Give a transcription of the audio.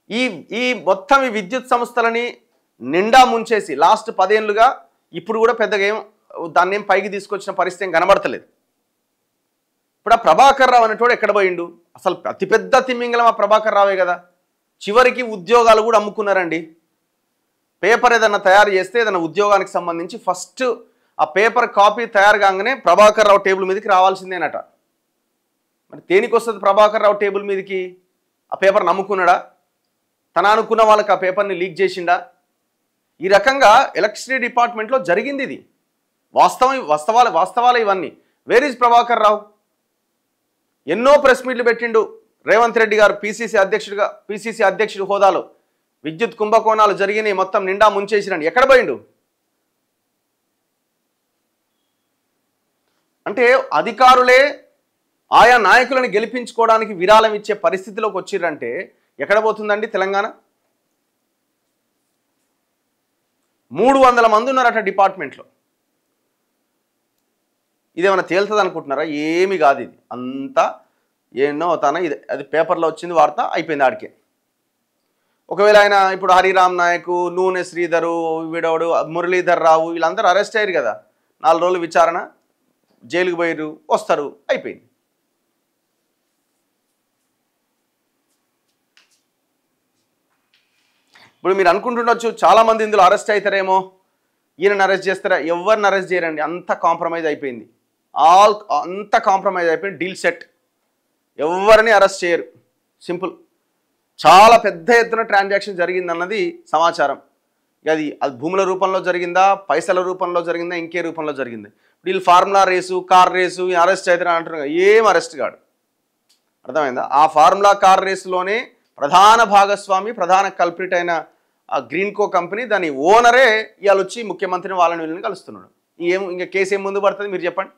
ఈ ఈ మొత్తం ఈ విద్యుత్ సంస్థలని నిండా ముంచేసి లాస్ట్ 10 ఏళ్ళుగా ఇప్పుడు కూడా పెద్దగా దాన్ని ఏం పైకి తీసుకొచ్చిన పరిస్థితి ఏం కనబడతలేదు. ఇప్పుడు ఆ ప్రభాకర్ రావు అనేటోడు ఎక్కడ పోయిండు? అసలు అతిపెద్ద తిమ్మింగలం ఆ ప్రభాకర్ రావే కదా. చివరికి ఉద్యోగాలు కూడా అమ్ముకున్నారండి. పేపర్ ఏదైనా తయారు చేస్తే ఏదైనా ఉద్యోగానికి సంబంధించి ఫస్ట్ ఆ పేపర్ కాపీ తయారు కాగానే ప్రభాకర్ రావు టేబుల్ మీదకి రావాల్సిందేనట. మరి దేనికి వస్తుంది ప్రభాకర్ రావు టేబుల్ మీదకి? ఆ పేపర్ నమ్ముకున్నాడా? తన అనుకున్న వాళ్ళకి ఆ పేపర్ని లీక్ చేసిండా? ఈ రకంగా ఎలక్ట్రిసిటీ డిపార్ట్మెంట్లో జరిగింది. ఇది వాస్తవాలు ఇవన్నీ. Where is Prabhakar Rao? ఎన్నో ప్రెస్ మీట్లు పెట్టిండు రేవంత్ రెడ్డి గారు పిసిసి అధ్యక్షుడు హోదాలో. విద్యుత్ కుంభకోణాలు జరిగినాయి, మొత్తం నిండా ముంచేసిరండి. ఎక్కడ పోయిండు? అంటే అధికారులే ఆయా నాయకులను గెలిపించుకోవడానికి విరాళం ఇచ్చే పరిస్థితిలోకి వచ్చిర్రంటే ఎక్కడ పోతుందండి తెలంగాణ? 300 మంది ఉన్నారట డిపార్ట్మెంట్లో. ఇదేమైనా తేలుతుంది అనుకుంటున్నారా? ఏమి కాదు. ఇది అంతా ఎన్నో ఇది అది పేపర్లో వచ్చింది, వార్త అయిపోయింది ఆడికే. ఒకవేళ ఆయన ఇప్పుడు హరిరామ్ నాయక్, నూనె శ్రీధరు, వీడోడు మురళీధర్ రావు వీళ్ళందరూ అరెస్ట్ అయ్యారు కదా. 4 రోజులు విచారణ, జైలుకు పోయారు, వస్తారు, అయిపోయింది. ఇప్పుడు మీరు అనుకుంటుండొచ్చు చాలామంది ఇందులో అరెస్ట్ అవుతారేమో, ఈయనని అరెస్ట్ చేస్తారా? ఎవరిని అరెస్ట్ చేయరండి. అంత కాంప్రమైజ్ అయిపోయింది. అంత కాంప్రమైజ్ అయిపోయింది. Deal set. ఎవరిని అరెస్ట్ చేయరు. సింపుల్. చాలా పెద్ద ఎత్తున ట్రాన్సాక్షన్ జరిగిందన్నది సమాచారం. అది భూముల రూపంలో జరిగిందా, పైసల రూపంలో జరిగిందా, ఇంకే రూపంలో జరిగింది? వీళ్ళు formula race, car race arrest అవుతారా అంటున్నారు. ఏం అరెస్ట్ కాడు. అర్థమైందా? ఆ ఫార్ములా కార్ రేసులోనే ప్రధాన భాగస్వామి, ప్రధాన కల్ప్రిట్ అయిన ఆ గ్రీన్కో కంపెనీ, దాని ఓనరే ఇవాళ వచ్చి ముఖ్యమంత్రిని వాళ్ళని వీళ్ళని కలుస్తున్నాడు. ఇంకా కేసు ఏం ముందు పడుతుంది మీరు చెప్పండి?